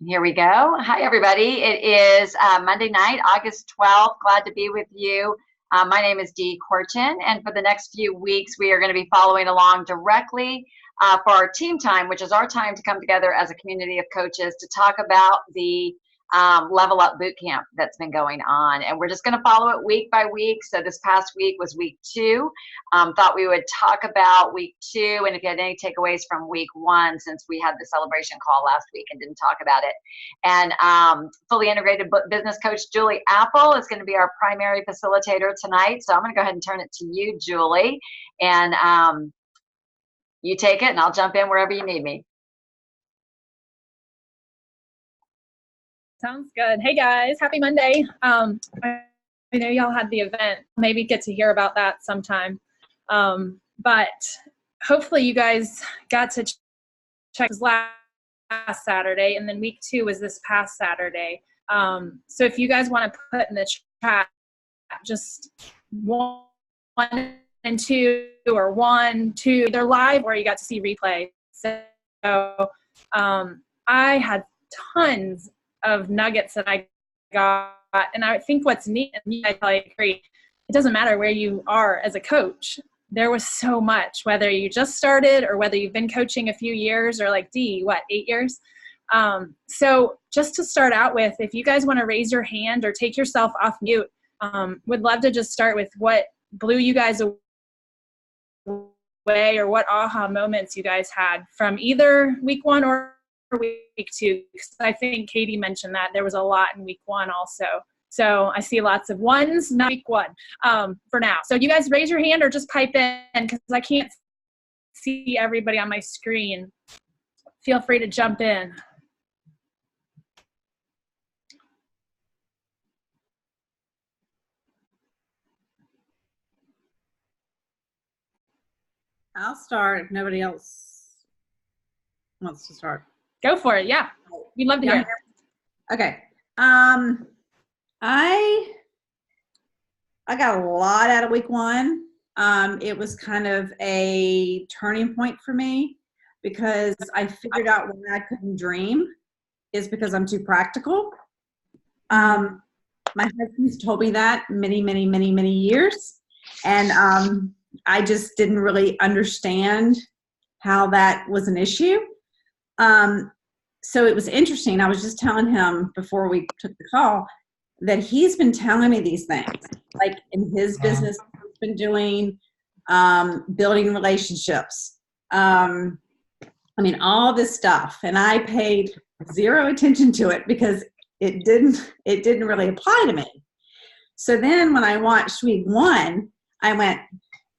Here we go. Hi, everybody. It is Monday night, August 12th. Glad to be with you. My name is Dee Corchin, and for the next few weeks, we are going to be following along directly for our team time, which is our time to come together as a community of coaches to talk about the Level Up Boot Camp that's been going on. And we're just going to follow it week by week. So this past week was week 2. Thought we would talk about week 2 and if you had any takeaways from week 1, since we had the celebration call last week and didn't talk about it. And fully integrated business coach Julie Apple is going to be our primary facilitator tonight. So I'm going to go ahead and turn it to you, Julie. And you take it and I'll jump in wherever you need me. Sounds good. Hey guys, happy Monday. I know y'all had the event. Maybe get to hear about that sometime. But hopefully you guys got to check last Saturday, and then week 2 was this past Saturday. So if you guys want to put in the chat just 1 and 2 or 1, 2, they're live or you got to see replay. So I had tons of nuggets that I got, and I think what's neat, and you guys probably agree, it doesn't matter where you are as a coach. There was so much, whether you just started or whether you've been coaching a few years or like 8 years. So just to start out with, if you guys want to raise your hand or take yourself off mute, would love to just start with what blew you guys away or what aha moments you guys had from either week 1 or week 2, because I think Katie mentioned that there was a lot in week 1 also. So I see lots of ones, not week 1 for now. So you guys raise your hand or just pipe in, because I can't see everybody on my screen. Feel free to jump in. I'll start if nobody else wants to start. Go for it. Yeah. We'd love to hear it. Okay. I got a lot out of week 1. It was kind of a turning point for me because I figured out why I couldn't dream is because I'm too practical. My husband's told me that many years. And I just didn't really understand how that was an issue. So it was interesting. I was just telling him before we took the call that he's been telling me these things, like in his business, he's been doing, building relationships. All this stuff. And I paid zero attention to it because it didn't really apply to me. So then when I watched week 1, I went,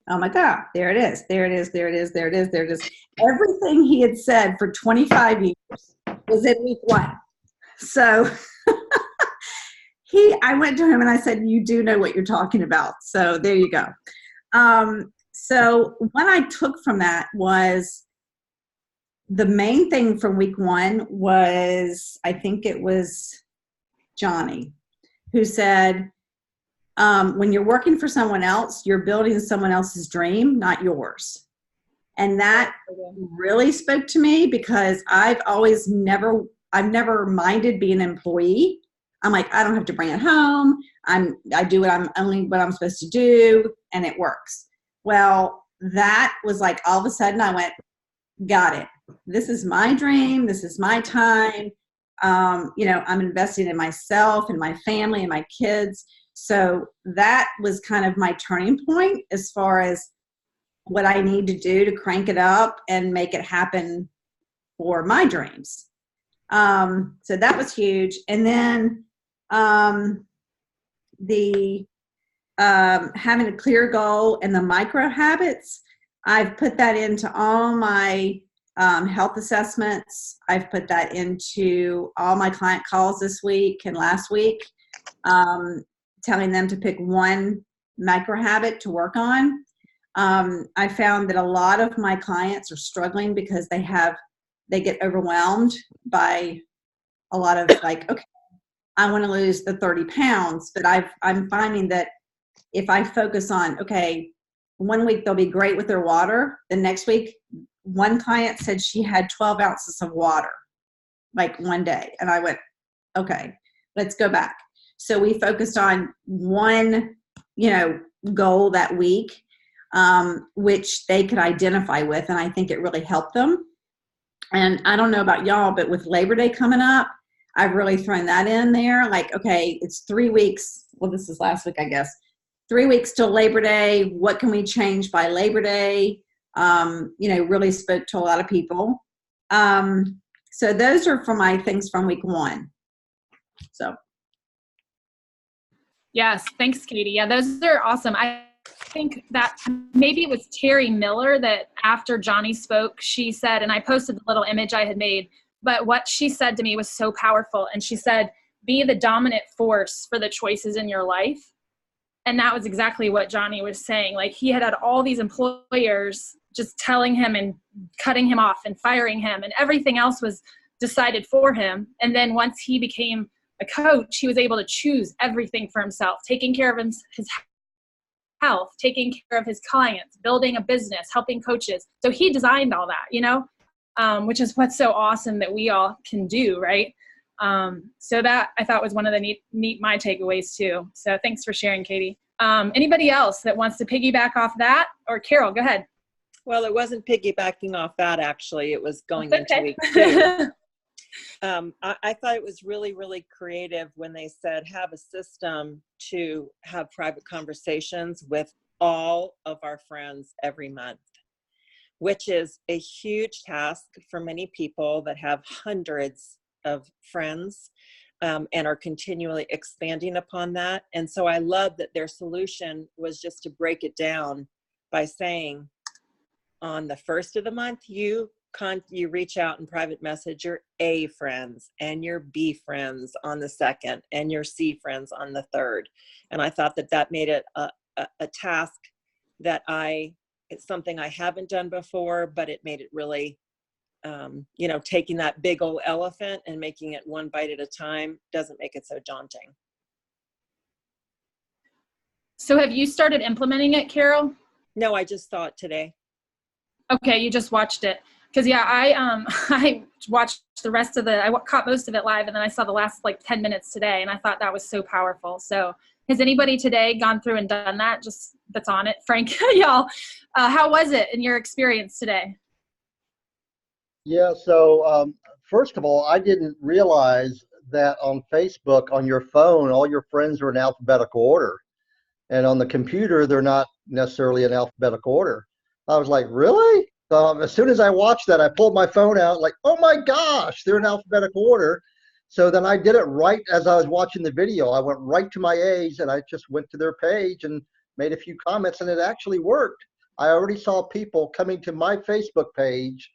oh my God, there it is. Everything he had said for 25 years was in week 1. So I went to him and I said, you do know what you're talking about. So there you go. So what I took from that was the main thing from week 1 was, I think it was Johnny, who said, when you're working for someone else, you're building someone else's dream, not yours. And that really spoke to me because I've never minded being an employee. I'm like, I don't have to bring it home. I do what I'm supposed to do, and it works. Well, that was like all of a sudden I went, got it. This is my dream. This is my time. I'm investing in myself and my family and my kids. So that was kind of my turning point as far as what I need to do to crank it up and make it happen for my dreams. So that was huge. And then having a clear goal and the micro habits, I've put that into all my health assessments. I've put that into all my client calls this week and last week, telling them to pick one micro habit to work on. I found that a lot of my clients are struggling because they get overwhelmed by a lot of like, okay, I want to lose the 30 pounds, but I'm finding that if I focus on, okay, 1 week they'll be great with their water. The next week, one client said she had 12 ounces of water. like one day. And I went, okay, let's go back. So we focused on one, goal that week, which they could identify with. And I think it really helped them. And I don't know about y'all, but with Labor Day coming up, I've really thrown that in there. Like, okay, it's 3 weeks. Well, this is last week, I guess. 3 weeks till Labor Day. What can we change by Labor Day? Really spoke to a lot of people. So those are for my things from week 1. So. Yes, thanks, Katie. Yeah, those are awesome. I think that maybe it was Terry Miller that after Johnny spoke, she said, and I posted the little image I had made, but what she said to me was so powerful. And she said, be the dominant force for the choices in your life. And that was exactly what Johnny was saying. Like, he had all these employers just telling him and cutting him off and firing him, and everything else was decided for him. And then once he became a coach, he was able to choose everything for himself, taking care of his health, taking care of his clients, building a business, helping coaches. So he designed all that, which is what's so awesome that we all can do, right? So that I thought was one of the neat my takeaways too. So thanks for sharing, Katie. Anybody else that wants to piggyback off that? Or Carol, go ahead. Well, it wasn't piggybacking off that, actually. It was going into week 2. I thought it was really, really creative when they said have a system to have private conversations with all of our friends every month, which is a huge task for many people that have hundreds of friends and are continually expanding upon that. And so I love that their solution was just to break it down by saying on the first of the month, you reach out and private message your A friends and your B friends on the 2nd and your C friends on the 3rd. And I thought that made it a task that it's something I haven't done before, but it made it really, taking that big old elephant and making it one bite at a time doesn't make it so daunting. So have you started implementing it, Carol? No, I just saw it today. Okay, you just watched it. Because I watched the rest of I caught most of it live, and then I saw the last 10 minutes today, and I thought that was so powerful. So has anybody today gone through and done that? Just that's on it, Frank, y'all. How was it in your experience today? Yeah. So first of all, I didn't realize that on Facebook, on your phone, all your friends are in alphabetical order, and on the computer, they're not necessarily in alphabetical order. I was like, really? As soon as I watched that, I pulled my phone out like, oh my gosh, they're in alphabetical order. So then I did it right as I was watching the video. I went right to my A's and I just went to their page and made a few comments, and it actually worked. I already saw people coming to my Facebook page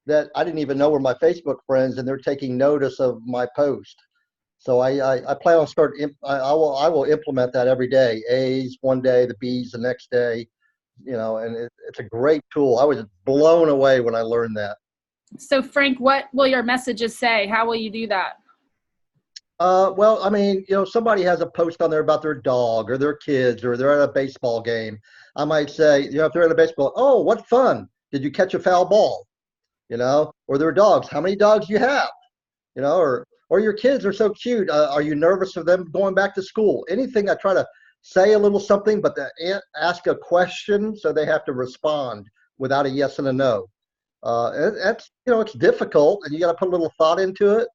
that I didn't even know were my Facebook friends, and they're taking notice of my post. So I plan on I will implement that every day. A's one day, the B's the next day. And it's a great tool. I was blown away when I learned that. So Frank, what will your messages say? How will you do that? Well, I mean, somebody has a post on there about their dog or their kids, or they're at a baseball game. I might say, if they're at a baseball, oh, what fun. Did you catch a foul ball? Or their dogs. How many dogs do you have? Or your kids are so cute. Are you nervous of them going back to school? Anything. I try to say a little something, but ask a question so they have to respond without a yes and a no. That's, it's difficult, and you got to put a little thought into it,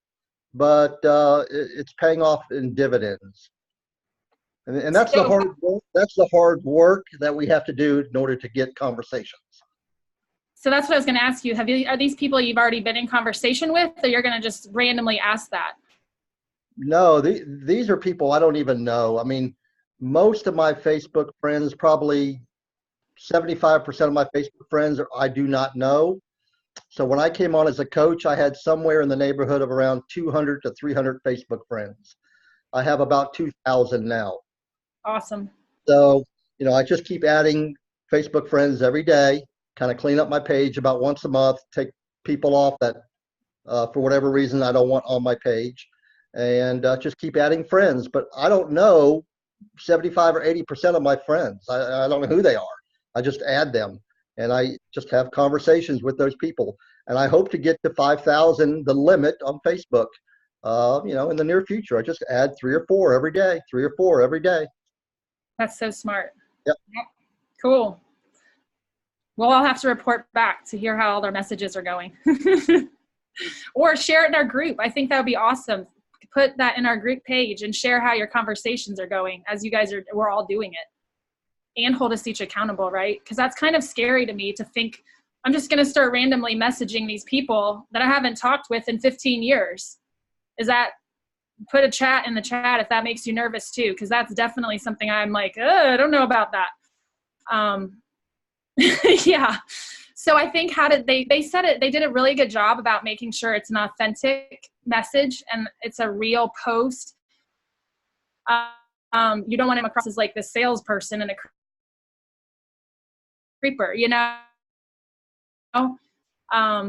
but it's paying off in dividends. And that's the hard work. That's the hard work that we have to do in order to get conversations. So that's what I was going to ask you. Are these people you've already been in conversation with, or you're going to just randomly ask that? No, these are people I don't even know. I mean, most of my Facebook friends, probably 75% of my Facebook friends, I do not know. So when I came on as a coach, I had somewhere in the neighborhood of around 200 to 300 Facebook friends. I have about 2,000 now. Awesome. So, I just keep adding Facebook friends every day, kind of clean up my page about once a month, take people off that for whatever reason I don't want on my page, and just keep adding friends. But I don't know 75 or 80% of my friends. I don't know who they are. I just add them, and I just have conversations with those people. And I hope to get to 5,000, the limit on Facebook, in the near future. I just add 3 or 4 every day, 3 or 4 every day. That's so smart. Yep. Cool. Well, I'll have to report back to hear how all their messages are going. Or share it in our group. I think that would be awesome. Put that in our group page and share how your conversations are going as you guys we're all doing it. And hold us each accountable, right? Because that's kind of scary to me to think I'm just going to start randomly messaging these people that I haven't talked with in 15 years. Put a chat in the chat if that makes you nervous too, because that's definitely something I'm like, I don't know about that. Yeah. So I think they said it, they did a really good job about making sure it's an authentic message and it's a real post. You don't want to come across as like the salesperson and a creeper, So I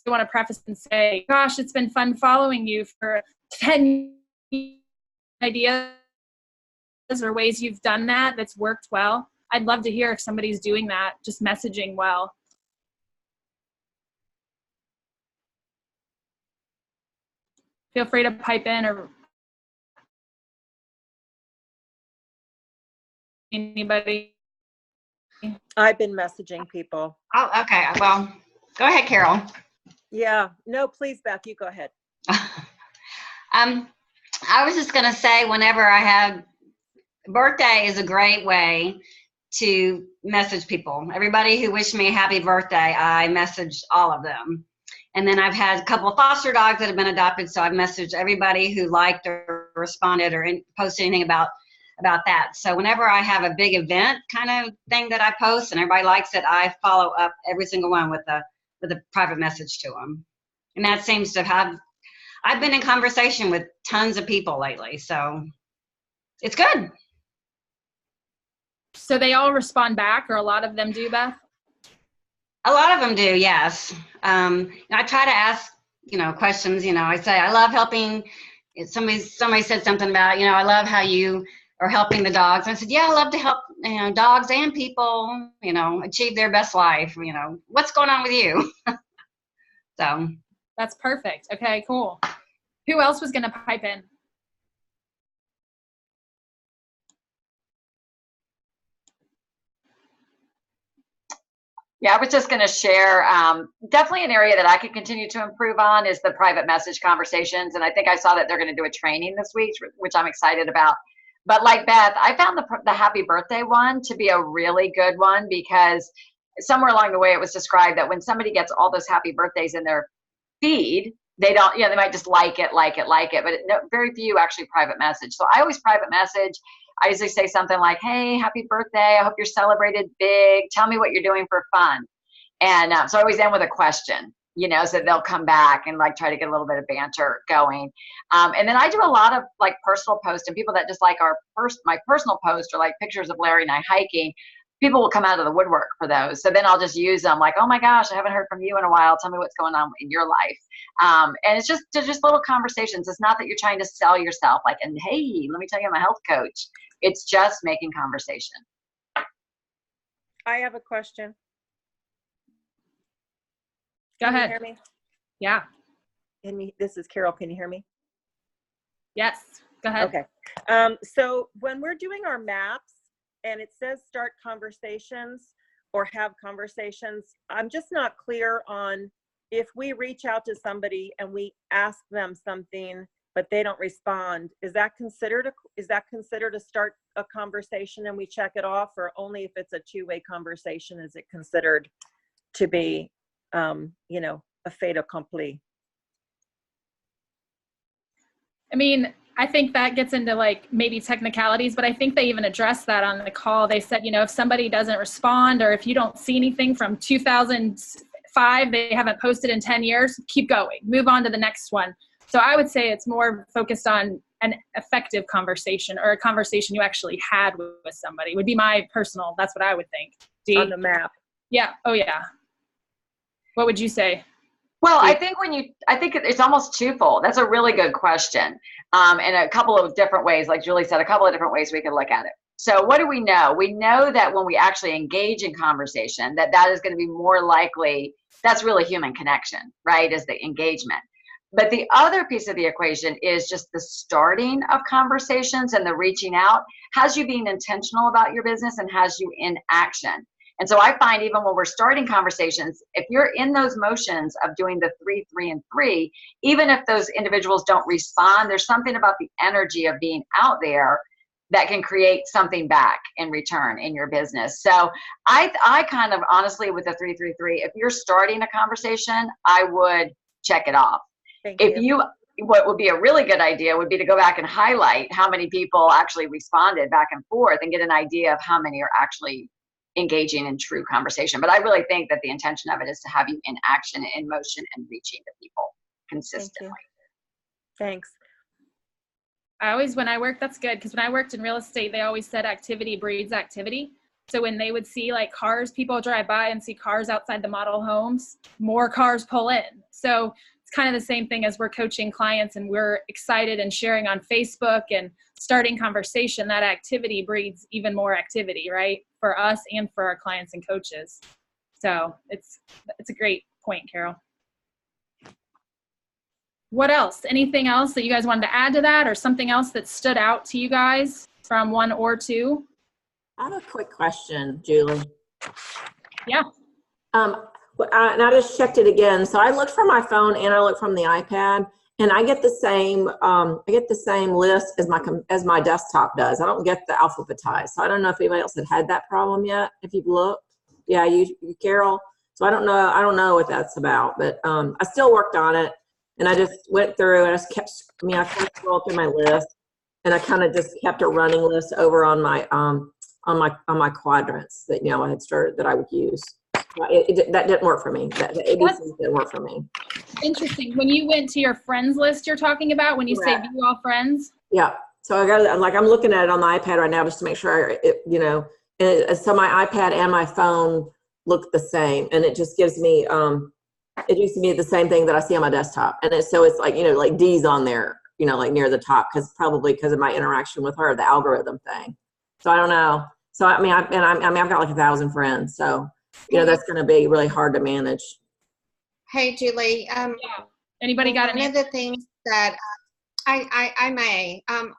want to preface and say, gosh, it's been fun following you for 10 ideas or ways you've done that's worked well. I'd love to hear if somebody's doing that, just messaging well. Feel free to pipe in or anybody. I've been messaging people. Oh, okay. Well, go ahead, Carol. Yeah. No, please, Beth, you go ahead. I was just going to say, whenever I have birthday is a great way to message people. Everybody who wished me a happy birthday, I messaged all of them. And then I've had a couple of foster dogs that have been adopted, so I've messaged everybody who liked or responded or posted anything about that. So whenever I have a big event kind of thing that I post and everybody likes it, I follow up every single one with a private message to them. And that seems to have, I've been in conversation with tons of people lately, so it's good. So they all respond back, or a lot of them do, Beth? A lot of them do, yes. I try to ask, questions. I say I love helping. Somebody said something about, I love how you are helping the dogs. And I said, yeah, I love to help, dogs and people, achieve their best life. What's going on with you? So that's perfect. Okay, cool. Who else was going to pipe in? Yeah, I was just going to share, definitely an area that I could continue to improve on is the private message conversations. And I think I saw that they're going to do a training this week, which I'm excited about. But like Beth, I found the happy birthday one to be a really good one, because somewhere along the way it was described that when somebody gets all those happy birthdays in their feed, they don't, they might just like it, but very few actually private message. So I always private message. I usually say something like, hey, happy birthday. I hope you're celebrated big. Tell me what you're doing for fun. And so I always end with a question, so they'll come back and like try to get a little bit of banter going. And then I do a lot of like personal posts, and people that just like my personal post or like pictures of Larry and I hiking, people will come out of the woodwork for those. So then I'll just use them like, oh my gosh, I haven't heard from you in a while. Tell me what's going on in your life. And it's just little conversations. It's not that you're trying to sell yourself like, and hey, let me tell you, I'm a health coach. It's just making conversation. I have a question. Go ahead. Can you hear me? Yeah. This is Carol. Can you hear me? Yes. Go ahead. Okay. So when we're doing our maps and it says start conversations or have conversations, I'm just not clear on if we reach out to somebody and we ask them something but they don't respond, is that considered a start a conversation and we check it off, or only if it's a two-way conversation is it considered to be a fait accompli? I mean, I think that gets into like maybe technicalities, but I think they even addressed that on the call. They said, if somebody doesn't respond, or if you don't see anything from 2005, they haven't posted in 10 years, keep going, move on to the next one. So I would say it's more focused on an effective conversation, or a conversation you actually had with somebody would be my personal, that's what I would think. D? On the map. Yeah. Oh yeah. What would you say? Well, I think it's almost twofold. That's a really good question. And a couple of different ways, like Julie said, a couple of different ways we could look at it. So what do we know? We know that when we actually engage in conversation, that is going to be more likely That's really human connection, right? Is the engagement. But the other piece of the equation is just the starting of conversations and the reaching out has you being intentional about your business and has you in action. And so I find even when we're starting conversations, if you're in those motions of doing the 3, 3, and 3, even if those individuals don't respond, there's something about the energy of being out there that can create something back in return in your business. So I kind of honestly with the 3, 3, 3, if you're starting a conversation, I would check it off. What would be a really good idea would be to go back and highlight how many people actually responded back and forth and get an idea of how many are actually engaging in true conversation. But I really think that the intention of it is to have you in action, in motion, and reaching the people consistently. Thanks. When I worked, that's good, because when I worked in real estate, they always said activity breeds activity. So when they would see like cars, people drive by and see cars outside the model homes, more cars pull in. So it's kind of the same thing as we're coaching clients and we're excited and sharing on Facebook and starting conversation. That activity breeds even more activity, right? For us and for our clients and coaches. So it's a great point, Carol. What else? Anything else that you guys wanted to add to that, or something else that stood out to you guys from 1 or 2? I have a quick question, Julie. Yeah. And I just checked it again. So I looked from my phone and I looked from the iPad, and I get the same list as my desktop does. I don't get the alphabetized. So I don't know if anybody else had that problem yet. If you've looked, yeah, you Carol. So I don't know what that's about, but I still worked on it, and I just went through and I just kept. I kind of scrolled through my list, and I kind of just kept a running list over on my quadrants that I had started that I would use. That didn't work for me. The ABCs didn't work for me. Interesting. When you went to your friends list, you're talking about when you say view all friends. Yeah. So I'm looking at it on the iPad right now just to make sure so my iPad and my phone look the same, and it just gives me it used to be the same thing that I see on my desktop, and it's like like D's on there, like near the top, because of my interaction with her, the algorithm thing. So I don't know. So I've got like 1,000 friends, so that's going to be really hard to manage. Hey, Julie. Anybody got one of the things that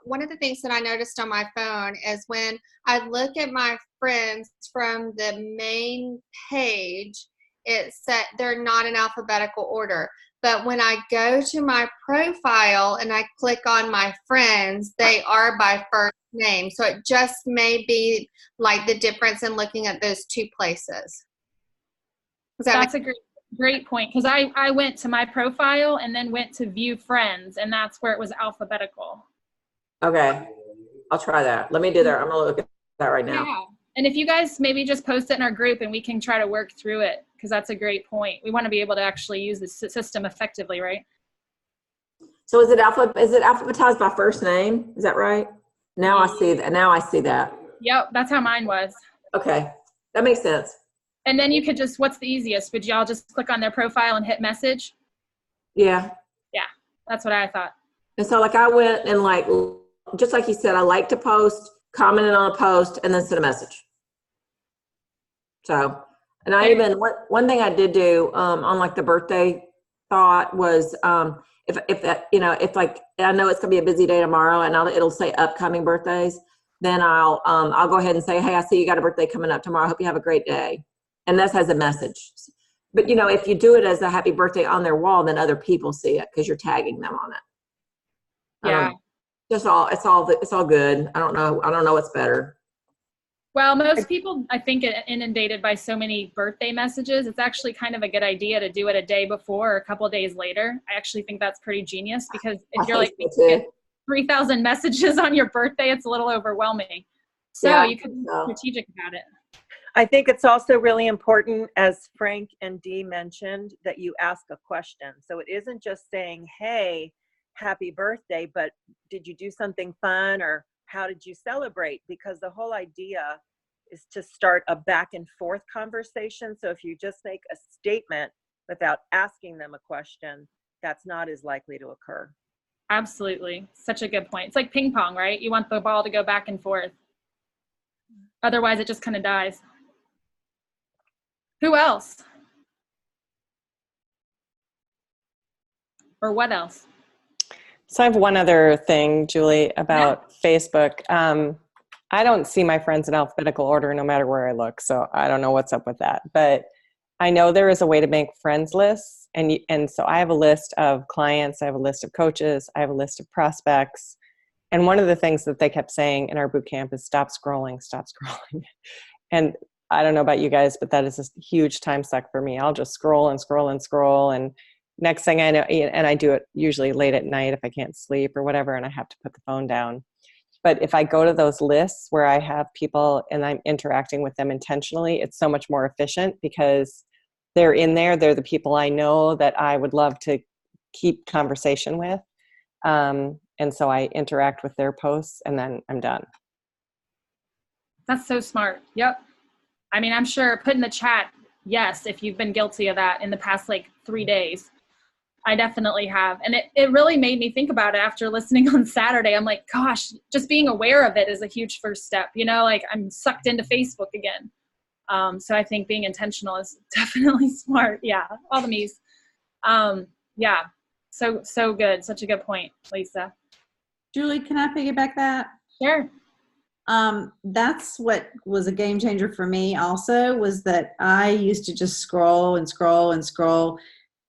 one of the things that I noticed on my phone is when I look at my friends from the main page, it said they're not in alphabetical order. But when I go to my profile and I click on my friends, they are by first name. So it just may be like the difference in looking at those 2 places. That's a great point, because I went to my profile and then went to view friends, and that's where it was alphabetical. Okay, I'll try that. Let me do that. I'm gonna look at that right now. Yeah, and if you guys maybe just post it in our group and we can try to work through it, because that's a great point. We want to be able to actually use the system effectively, right? So is it alphabetized by first name? Is that right? Now I see that. Now I see that. Yep, that's how mine was. Okay, that makes sense. And then you could just, what's the easiest? Would y'all just click on their profile and hit message? Yeah. Yeah, that's what I thought. And so I went and just like you said, I like to post, commented on a post, and then send a message. So, and I even, one thing I did do on the birthday thought was if that, if I know it's gonna be a busy day tomorrow and it'll say upcoming birthdays, then I'll go ahead and say, hey, I see you got a birthday coming up tomorrow. I hope you have a great day. And that's as a message. But if you do it as a happy birthday on their wall, then other people see it because you're tagging them on it. Yeah. It's all good. I don't know what's better. Well, most people, I think, get inundated by so many birthday messages. It's actually kind of a good idea to do it a day before or a couple of days later. I actually think that's pretty genius, because if you're 3,000 messages on your birthday, it's a little overwhelming. So you could be strategic about it. I think it's also really important, as Frank and Dee mentioned, that you ask a question. So it isn't just saying, hey, happy birthday, but did you do something fun, or how did you celebrate? Because the whole idea is to start a back and forth conversation. So if you just make a statement without asking them a question, that's not as likely to occur. Absolutely. Such a good point. It's like ping pong, right? You want the ball to go back and forth. Otherwise, it just kind of dies. Who else? Or what else? So I have one other thing, Julie, about Facebook. I don't see my friends in alphabetical order no matter where I look, so I don't know what's up with that. But I know there is a way to make friends lists, and so I have a list of clients, I have a list of coaches, I have a list of prospects, and one of the things that they kept saying in our boot camp is stop scrolling, stop scrolling. And I don't know about you guys, but that is a huge time suck for me. I'll just scroll and scroll and scroll, and next thing I know, and I do it usually late at night if I can't sleep or whatever, and I have to put the phone down. But if I go to those lists where I have people and I'm interacting with them intentionally, it's so much more efficient because they're in there. They're the people I know that I would love to keep conversation with. And so I interact with their posts and then I'm done. That's so smart. Yep. I mean, I'm sure put in the chat, yes, if you've been guilty of that in the past like 3 days. I definitely have. And it really made me think about it after listening on Saturday. I'm like, gosh, just being aware of it is a huge first step. You know, like I'm sucked into Facebook again. So I think being intentional is definitely smart. Yeah, all the me's. Yeah, so good. Such a good point, Lisa. Julie, can I piggyback that? Sure. That's what was a game changer for me also, was that I used to just scroll and scroll and scroll,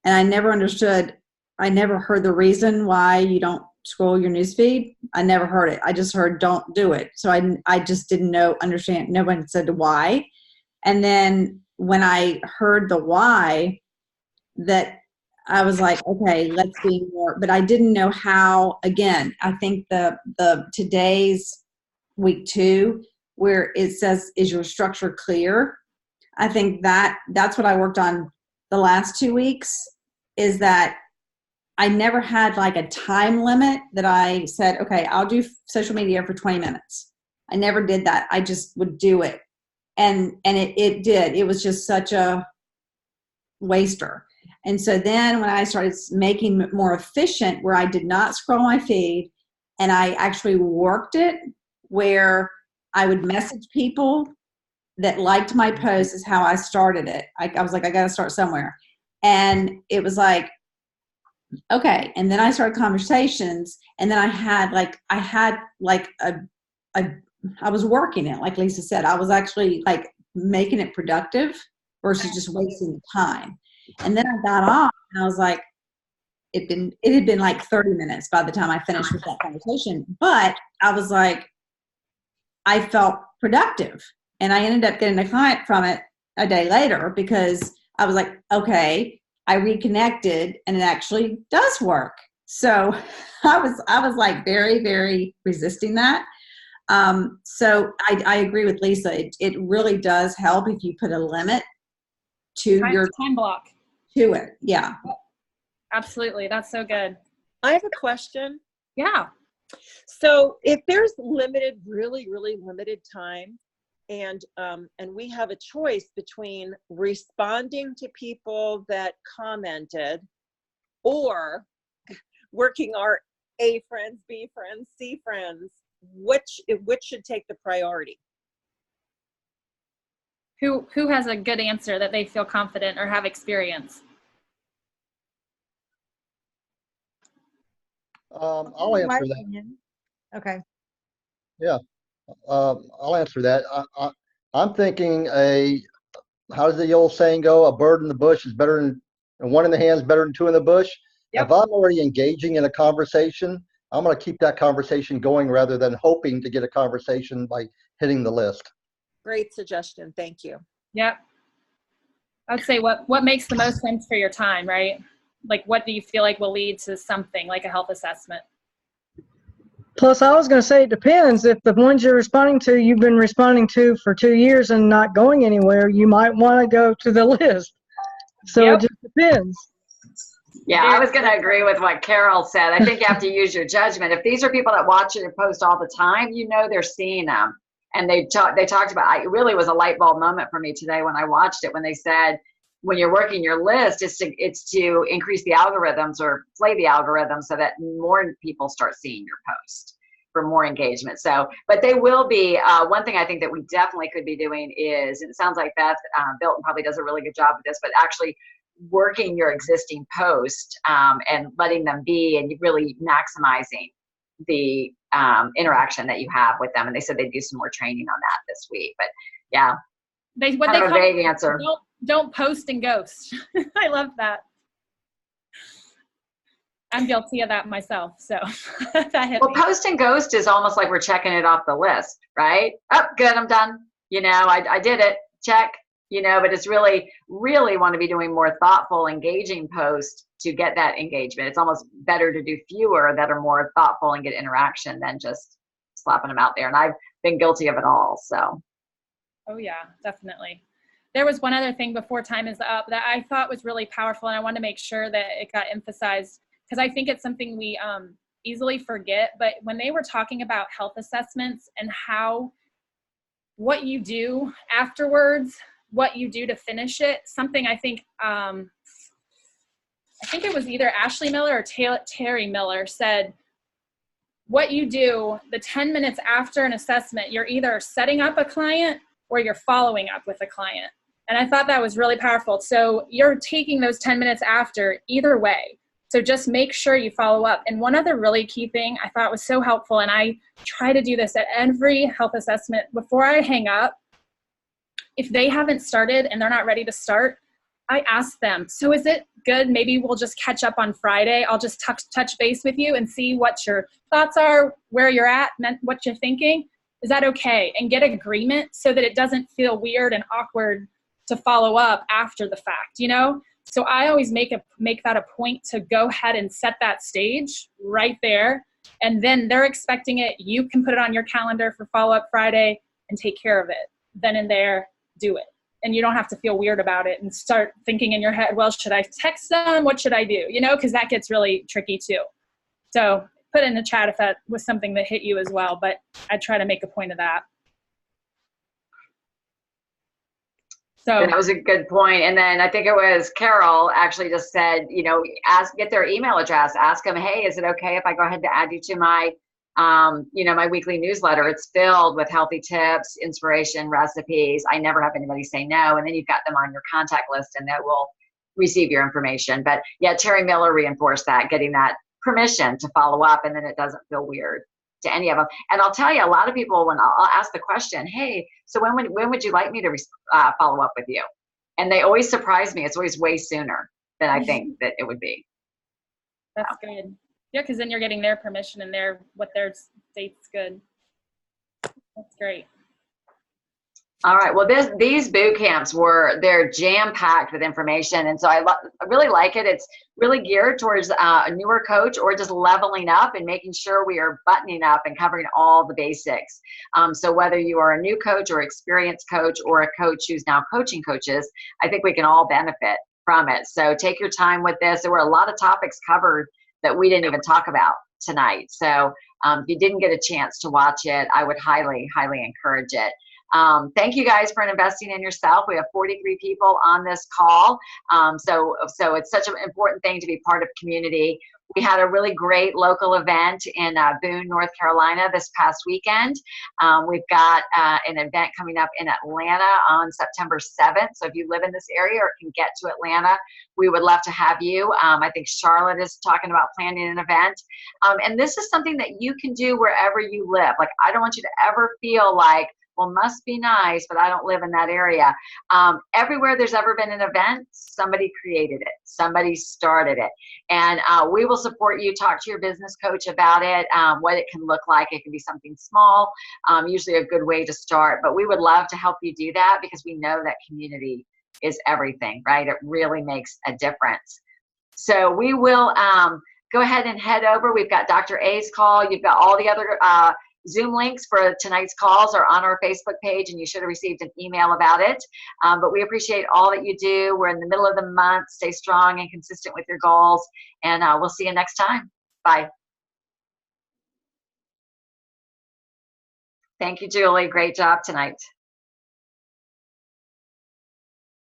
and I never understood, I never heard the reason why you don't scroll your newsfeed. I never heard it. I just heard don't do it. So I just didn't understand. No one said why. And then when I heard the why, that I was like, okay, let's be more, but I didn't know how. Again, I think the today's week 2, where it says, is your structure clear? I think that's what I worked on the last 2 weeks, is that I never had like a time limit that I said, okay, I'll do social media for 20 minutes. I never did that. I just would do it. And it did. It was just such a waster. And so then when I started making it more efficient, where I did not scroll my feed and I actually worked it, where I would message people that liked my post, is how I started it. I was like, I got to start somewhere. And it was like, okay. And then I started conversations, and then I had like I was working it, like Lisa said. I was actually like making it productive versus just wasting the time. And then I got off and I was like, it had been like 30 minutes by the time I finished with that conversation. But I was like, I felt productive. And I ended up getting a client from it a day later, because I was like, okay, I reconnected and it actually does work. So I was like very, very resisting that. So I agree with Lisa. It really does help if you put a limit to your time block to it. Yeah. Absolutely. That's so good. I have a question. Yeah. So if there's limited, really, really limited time, and we have a choice between responding to people that commented or working our A friends, B friends, C friends, which should take the priority? Who has a good answer that they feel confident or have experience? I'll answer that. Okay. Yeah, I'll answer that. I'm thinking how does the old saying go? A bird in the bush is better than, and one in the hand is better than two in the bush. Yep. If I'm already engaging in a conversation, I'm going to keep that conversation going rather than hoping to get a conversation by hitting the list. Great suggestion. Thank you. Yep. I'd say what makes the most sense for your time, right? Like, what do you feel like will lead to something like a health assessment? Plus, I was going to say it depends. If the ones you're responding to, you've been responding to for 2 years and not going anywhere, you might want to go to the list. So It just depends. Yeah, I was going to agree with what Carol said. I think you have to use your judgment. If these are people that watch your post all the time, you know they're seeing them. And they talked about, it really was a light bulb moment for me today when I watched it, when they said, when you're working your list, it's to increase the algorithms or play the algorithms so that more people start seeing your post for more engagement. So, but they will be, one thing I think that we definitely could be doing is, and it sounds like Beth Bilton probably does a really good job with this, but actually working your existing post and letting them be, and really maximizing the interaction that you have with them. And they said they'd do some more training on that this week. But yeah, what kind they of a call vague answer. Don't post and ghost. I love that. I'm guilty of that myself. So that hit well, me. Post and ghost is almost like we're checking it off the list, right? Oh, good, I'm done. You know, I did it. Check. You know, but it's really want to be doing more thoughtful, engaging posts to get that engagement. It's almost better to do fewer that are more thoughtful and get interaction than just slapping them out there. And I've been guilty of it all. So. Oh yeah, definitely. There was one other thing before time is up that I thought was really powerful, and I want to make sure that it got emphasized, because I think it's something we easily forget. But when they were talking about health assessments and what you do afterwards, what you do to finish it, something I think it was either Ashley Miller or Terry Miller said, what you do the 10 minutes after an assessment, you're either setting up a client or you're following up with a client. And I thought that was really powerful. So you're taking those 10 minutes after either way. So just make sure you follow up. And one other really key thing I thought was so helpful, and I try to do this at every health assessment before I hang up, if they haven't started and they're not ready to start, I ask them, so is it good? Maybe we'll just catch up on Friday. I'll just touch base with you and see what your thoughts are, where you're at, what you're thinking. Is that okay? And get agreement so that it doesn't feel weird and awkward to follow up after the fact, you know? So I always make that a point to go ahead and set that stage right there. And then they're expecting it. You can put it on your calendar for follow-up Friday and take care of it. Then and there, do it. And you don't have to feel weird about it and start thinking in your head, well, should I text them? What should I do? You know, because that gets really tricky too. So put in the chat if that was something that hit you as well, but I try to make a point of that. So that was a good point. And then I think it was Carol actually just said, you know, get their email address, ask them, hey, is it okay if I go ahead and add you to my, you know, my weekly newsletter? It's filled with healthy tips, inspiration, recipes. I never have anybody say no. And then you've got them on your contact list and they will receive your information. But yeah, Terry Miller reinforced that, getting that permission to follow up, and then it doesn't feel weird to any of them. And I'll tell you, a lot of people, when I'll ask the question, hey, so when would you like me to follow up with you? And they always surprise me. It's always way sooner than I think that it would be. That's good. Yeah, because then you're getting their permission and what their state's good. That's great. All right. Well, these boot camps they're jam-packed with information. And so I really like it. It's really geared towards a newer coach or just leveling up and making sure we are buttoning up and covering all the basics. So whether you are a new coach or experienced coach or a coach who's now coaching coaches, I think we can all benefit from it. So take your time with this. There were a lot of topics covered that we didn't even talk about tonight. So if you didn't get a chance to watch it, I would highly, highly encourage it. Thank you guys for investing in yourself. We have 43 people on this call. So it's such an important thing to be part of community. We had a really great local event in Boone, North Carolina this past weekend. We've got an event coming up in Atlanta on September 7th. So if you live in this area or can get to Atlanta, we would love to have you. I think Charlotte is talking about planning an event. And this is something that you can do wherever you live. Like, I don't want you to ever feel like, well, must be nice, but I don't live in that area. Everywhere there's ever been an event, somebody created it, somebody started it. And we will support you. Talk to your business coach about it, what it can look like. It can be something small, usually a good way to start. But we would love to help you do that because we know that community is everything, right? It really makes a difference. So we will go ahead and head over. We've got Dr. A's call. You've got all the other Zoom links for tonight's calls are on our Facebook page, and you should have received an email about it. But we appreciate all that you do. We're in the middle of the month. Stay strong and consistent with your goals, and we'll see you next time. Bye. Thank you, Julie. Great job tonight.